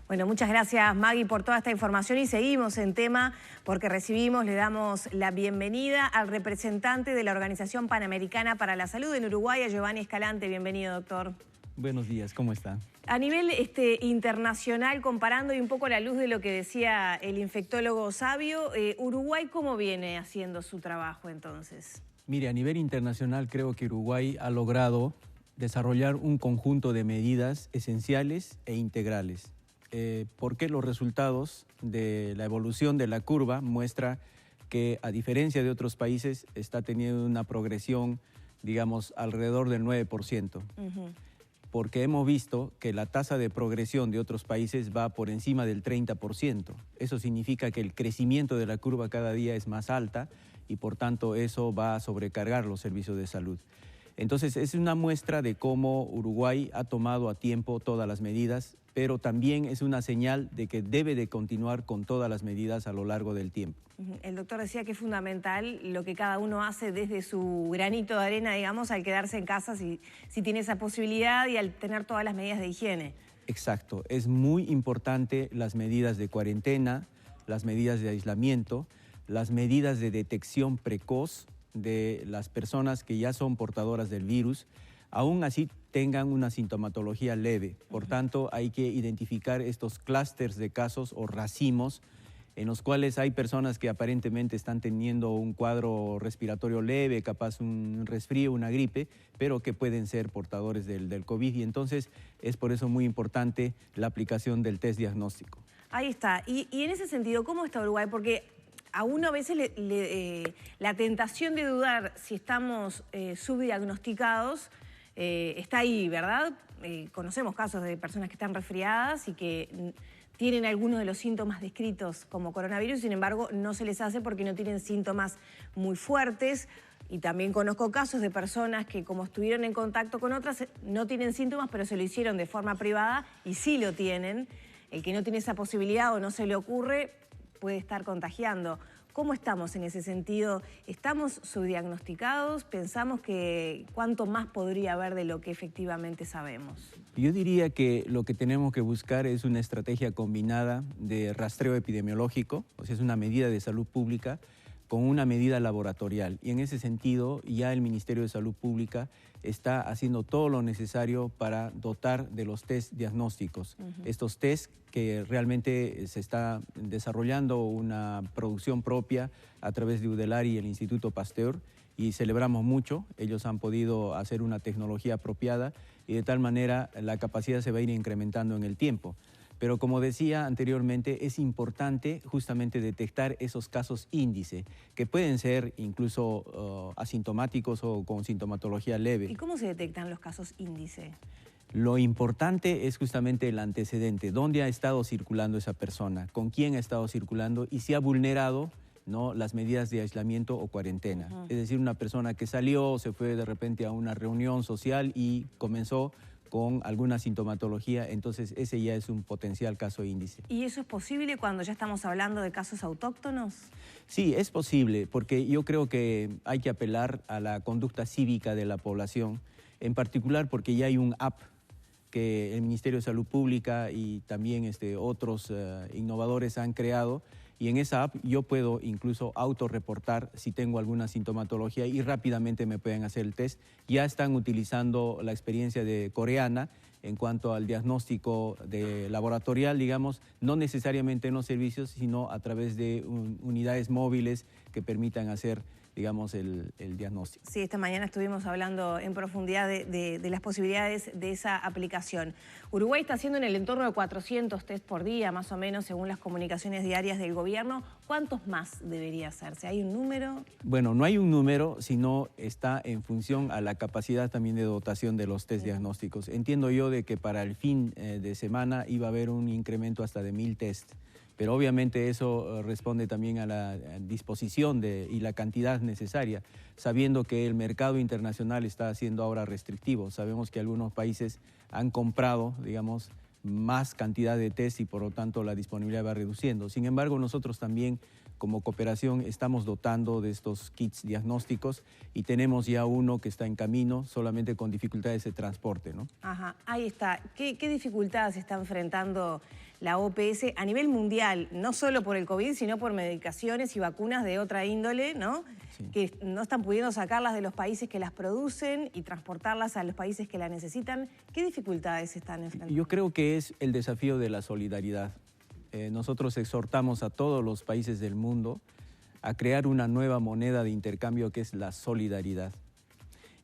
Bueno, muchas gracias Maggie por toda esta información y seguimos en tema porque le damos la bienvenida al representante de la Organización Panamericana para la Salud en Uruguay, a Giovanni Escalante. Bienvenido, doctor. Buenos días, ¿cómo está? A nivel internacional, comparando y un poco a la luz de lo que decía el infectólogo Sabio, ¿Uruguay cómo viene haciendo su trabajo entonces? Mire, a nivel internacional creo que Uruguay ha logrado desarrollar un conjunto de medidas esenciales e integrales. Porque los resultados de la evolución de la curva muestra que, a diferencia de otros países, está teniendo una progresión, digamos, alrededor del 9%. Porque hemos visto que la tasa de progresión de otros países va por encima del 30%. Eso significa que el crecimiento de la curva cada día es más alta y, por tanto, eso va a sobrecargar los servicios de salud. Entonces, es una muestra de cómo Uruguay ha tomado a tiempo todas las medidas, pero también es una señal de que debe de continuar con todas las medidas a lo largo del tiempo. El doctor decía que es fundamental lo que cada uno hace desde su granito de arena, digamos, al quedarse en casa si tiene esa posibilidad y al tener todas las medidas de higiene. Exacto, es muy importante las medidas de cuarentena, las medidas de aislamiento, las medidas de detección precoz de las personas que ya son portadoras del virus, aún así tengan una sintomatología leve. Por tanto, hay que identificar estos clústeres de casos o racimos en los cuales hay personas que aparentemente están teniendo un cuadro respiratorio leve, capaz un resfrío, una gripe, pero que pueden ser portadores del COVID. Y entonces es por eso muy importante la aplicación del test diagnóstico. Ahí está. Y en ese sentido, ¿cómo está Uruguay? Porque a uno a veces la tentación de dudar si estamos subdiagnosticados está ahí, ¿verdad? Conocemos casos de personas que están resfriadas y que tienen algunos de los síntomas descritos como coronavirus, sin embargo no se les hace porque no tienen síntomas muy fuertes. Y también conozco casos de personas que, como estuvieron en contacto con otras, no tienen síntomas, pero se lo hicieron de forma privada y sí lo tienen. El que no tiene esa posibilidad o no se le ocurre puede estar contagiando. ¿Cómo estamos en ese sentido? ¿Estamos subdiagnosticados? ¿Pensamos que cuánto más podría haber de lo que efectivamente sabemos? Yo diría que lo que tenemos que buscar es una estrategia combinada de rastreo epidemiológico, o sea, es una medida de salud pública con una medida laboratorial. Y en ese sentido, ya el Ministerio de Salud Pública está haciendo todo lo necesario para dotar de los test diagnósticos. Estos test que realmente se está desarrollando una producción propia a través de UDELAR y el Instituto Pasteur, y celebramos mucho. Ellos han podido hacer una tecnología apropiada y de tal manera la capacidad se va a ir incrementando en el tiempo. Pero como decía anteriormente, es importante detectar esos casos índice, que pueden ser incluso asintomáticos o con sintomatología leve. ¿Y cómo se detectan los casos índice? Lo importante es justamente el antecedente, dónde ha estado circulando esa persona, con quién ha estado circulando y si ha vulnerado, ¿no?, las medidas de aislamiento o cuarentena. Es decir, una persona que salió, se fue de repente a una reunión social y comenzó con alguna sintomatología, entonces ese ya es un potencial caso índice. ¿Y eso es posible cuando ya estamos hablando de casos autóctonos? Sí, es posible, porque yo creo que hay que apelar a la conducta cívica de la población, en particular porque ya hay un app que el Ministerio de Salud Pública y también otros innovadores han creado, y en esa app yo puedo incluso autorreportar si tengo alguna sintomatología y rápidamente me pueden hacer el test. Ya están utilizando la experiencia coreana en cuanto al diagnóstico laboratorial, digamos, no necesariamente en los servicios, sino a través de unidades móviles que permitan hacer, digamos, el diagnóstico. Sí, esta mañana estuvimos hablando en profundidad de las posibilidades de esa aplicación. Uruguay está haciendo en el entorno de 400 test por día, más o menos, según las comunicaciones diarias del gobierno. ¿Cuántos más debería hacerse? ¿Hay un número? Bueno, no hay un número, sino está en función a la capacidad también de dotación de los test diagnósticos. Entiendo yo de que para el fin de semana iba a haber un incremento hasta de 1000 test. Pero obviamente eso responde también a la disposición y la cantidad necesaria, sabiendo que el mercado internacional está siendo ahora restrictivo. Sabemos que algunos países han comprado, digamos, más cantidad de test y por lo tanto la disponibilidad va reduciendo. Sin embargo, nosotros también como cooperación estamos dotando de estos kits diagnósticos y tenemos ya uno que está en camino, solamente con dificultades de transporte, ¿no? Ajá, ahí está. ¿Qué dificultades está enfrentando la OPS a nivel mundial? No solo por el COVID, sino por medicaciones y vacunas de otra índole, ¿no? Sí. Que no están pudiendo sacarlas de los países que las producen y transportarlas a los países que la necesitan. ¿Qué dificultades están enfrentando? Yo creo que es el desafío de la solidaridad. Nosotros exhortamos a todos los países del mundo a crear una nueva moneda de intercambio que es la solidaridad.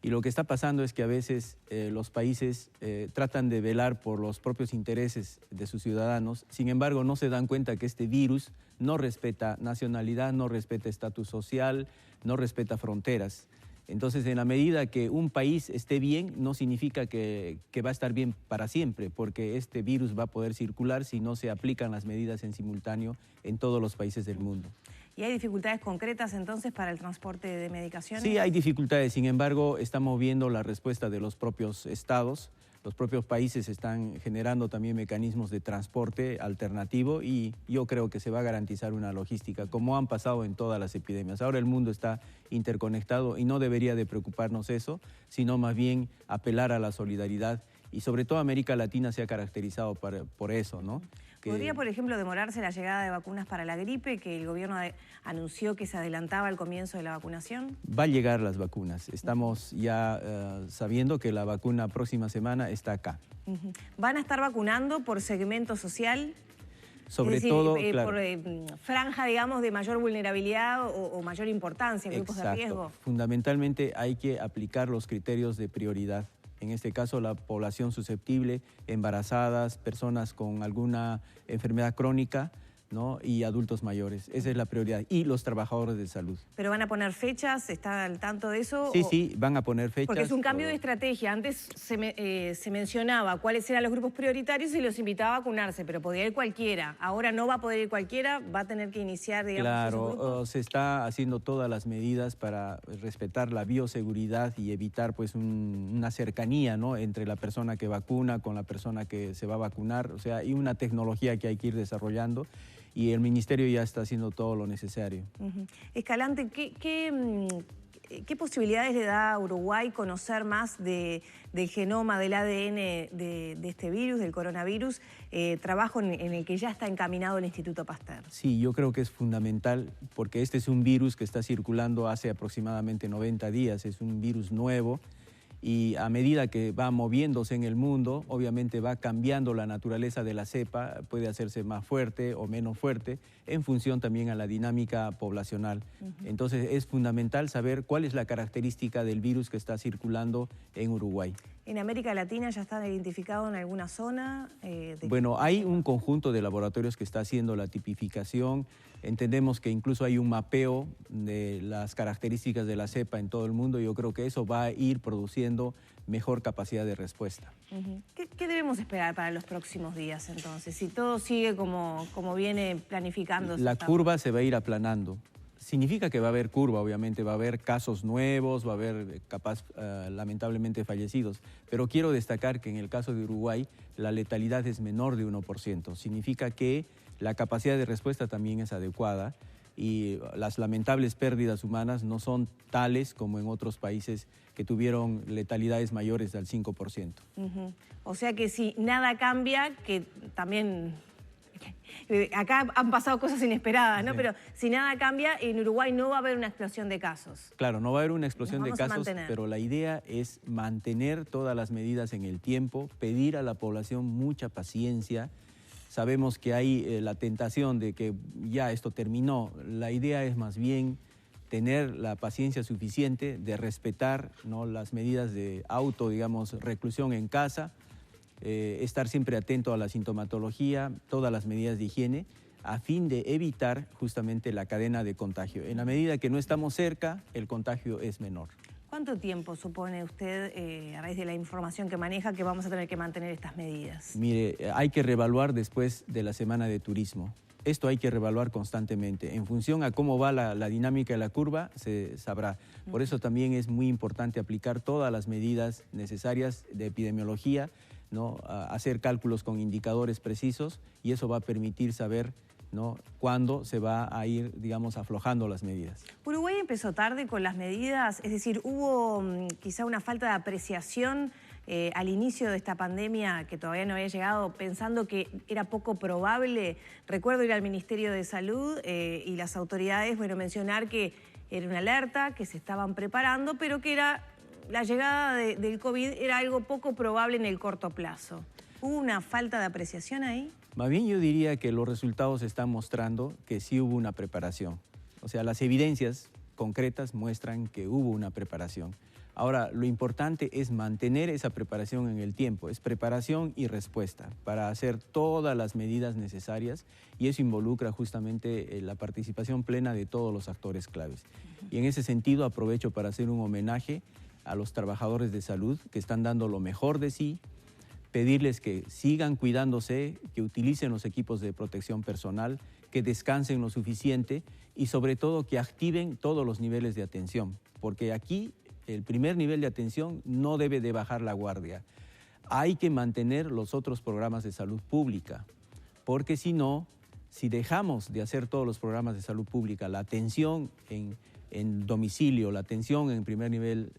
Y lo que está pasando es que a veces los países tratan de velar por los propios intereses de sus ciudadanos, sin embargo no se dan cuenta que este virus no respeta nacionalidad, no respeta estatus social, no respeta fronteras. Entonces, en la medida que un país esté bien, no significa que va a estar bien para siempre, porque este virus va a poder circular si no se aplican las medidas en simultáneo en todos los países del mundo. ¿Y hay dificultades concretas entonces para el transporte de medicaciones? Sí, hay dificultades, sin embargo, estamos viendo la respuesta de los propios estados. Los propios países están generando también mecanismos de transporte alternativo y yo creo que se va a garantizar una logística, como han pasado en todas las epidemias. Ahora el mundo está interconectado y no debería de preocuparnos eso, sino más bien apelar a la solidaridad. Y sobre todo América Latina se ha caracterizado por eso, ¿no? ¿Podría, por ejemplo, demorarse la llegada de vacunas para la gripe, que el gobierno anunció que se adelantaba el comienzo de la vacunación? Va a llegar las vacunas. Estamos ya sabiendo que la vacuna próxima semana está acá. ¿Van a estar vacunando por segmento social? Sobre es decir, todo, claro, por franja, digamos, de mayor vulnerabilidad o mayor importancia, grupos de riesgo. Fundamentalmente hay que aplicar los criterios de prioridad. En este caso, la población susceptible, embarazadas, personas con alguna enfermedad crónica, ¿no? Y adultos mayores. Esa es la prioridad. Y los trabajadores de salud. ¿Pero van a poner fechas? ¿Está al tanto de eso? Sí, sí, van a poner fechas. Porque es un cambio de estrategia. Antes se mencionaba cuáles eran los grupos prioritarios y los invitaba a vacunarse, pero podía ir cualquiera. Ahora no va a poder ir cualquiera, va a tener que iniciar, digamos, claro, se está haciendo todas las medidas para respetar la bioseguridad y evitar pues una cercanía, ¿no?, entre la persona que vacuna con la persona que se va a vacunar. O sea, hay una tecnología que hay que ir desarrollando. Y el Ministerio ya está haciendo todo lo necesario. Escalante, ¿qué posibilidades le da a Uruguay conocer más del genoma, del ADN de este virus, del coronavirus, trabajo en el que ya está encaminado el Instituto Pasteur? Sí, yo creo que es fundamental porque este es un virus que está circulando hace aproximadamente 90 días, es un virus nuevo. Y a medida que va moviéndose en el mundo, obviamente va cambiando la naturaleza de la cepa, puede hacerse más fuerte o menos fuerte, en función también a la dinámica poblacional. Entonces es fundamental saber cuál es la característica del virus que está circulando en Uruguay. ¿En América Latina ya está identificado en alguna zona? Bueno, hay un conjunto de laboratorios que está haciendo la tipificación. Entendemos que incluso hay un mapeo de las características de la cepa en todo el mundo. Yo creo que eso va a ir produciendo mejor capacidad de respuesta. ¿Qué debemos esperar para los próximos días entonces? Si todo sigue como viene planificándose. La curva se va a ir aplanando. Significa que va a haber curva, obviamente, va a haber casos nuevos, va a haber lamentablemente fallecidos. Pero quiero destacar que en el caso de Uruguay la letalidad es menor de 1%. Significa que la capacidad de respuesta también es adecuada y las lamentables pérdidas humanas no son tales como en otros países que tuvieron letalidades mayores del 5%. O sea que si nada cambia, que también... Acá han pasado cosas inesperadas, ¿no? Sí. Pero si nada cambia, en Uruguay no va a haber una explosión de casos. Claro, no va a haber una explosión de casos, pero la idea es mantener todas las medidas en el tiempo, pedir a la población mucha paciencia. Sabemos que hay la tentación de que ya esto terminó. La idea es más bien tener la paciencia suficiente de respetar, ¿no?, las medidas de reclusión en casa, estar siempre atento a la sintomatología, todas las medidas de higiene, a fin de evitar justamente la cadena de contagio. En la medida que no estamos cerca, el contagio es menor. ¿Cuánto tiempo supone usted, a raíz de la información que maneja, que vamos a tener que mantener estas medidas? Mire, hay que reevaluar después de la semana de turismo. Esto hay que reevaluar constantemente. En función a cómo va la dinámica de la curva, se sabrá. Por eso también es muy importante aplicar todas las medidas necesarias de epidemiología, ¿no?, hacer cálculos con indicadores precisos y eso va a permitir saber ¿no?, cuándo se va a ir, digamos, aflojando las medidas. Uruguay empezó tarde con las medidas, es decir, hubo quizá una falta de apreciación al inicio de esta pandemia que todavía no había llegado, pensando que era poco probable. Recuerdo ir al Ministerio de Salud y las autoridades, bueno, mencionar que era una alerta, que se estaban preparando, pero que la llegada del COVID era algo poco probable en el corto plazo. ¿Hubo una falta de apreciación ahí? Más bien yo diría que los resultados están mostrando que sí hubo una preparación. O sea, las evidencias concretas muestran que hubo una preparación. Ahora, lo importante es mantener esa preparación en el tiempo, es preparación y respuesta para hacer todas las medidas necesarias, y eso involucra justamente la participación plena de todos los actores claves. Y en ese sentido aprovecho para hacer un homenaje a los trabajadores de salud que están dando lo mejor de sí, pedirles que sigan cuidándose, que utilicen los equipos de protección personal, que descansen lo suficiente y sobre todo que activen todos los niveles de atención, porque aquí el primer nivel de atención no debe de bajar la guardia. Hay que mantener los otros programas de salud pública, porque si no, si dejamos de hacer todos los programas de salud pública, la atención en domicilio, la atención en primer nivel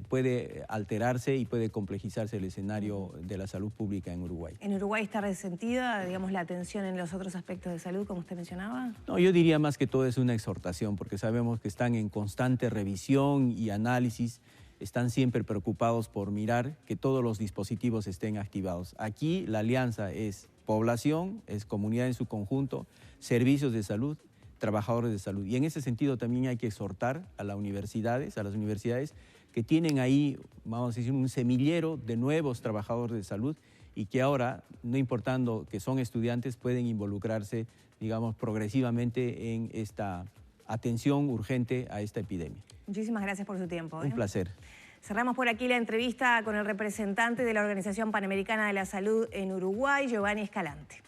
puede alterarse y puede complejizarse el escenario de la salud pública en Uruguay. ¿En Uruguay está resentida, digamos, la atención en los otros aspectos de salud, como usted mencionaba? No, yo diría más que todo es una exhortación, porque sabemos que están en constante revisión y análisis, están siempre preocupados por mirar que todos los dispositivos estén activados. Aquí la alianza es población, es comunidad en su conjunto, servicios de salud, trabajadores de salud. Y en ese sentido también hay que exhortar a las universidades que tienen ahí, vamos a decir, un semillero de nuevos trabajadores de salud y que ahora, no importando que son estudiantes, pueden involucrarse, digamos, progresivamente en esta atención urgente a esta epidemia. Muchísimas gracias por su tiempo. Un placer. Cerramos por aquí la entrevista con el representante de la Organización Panamericana de la Salud en Uruguay, Giovanni Escalante.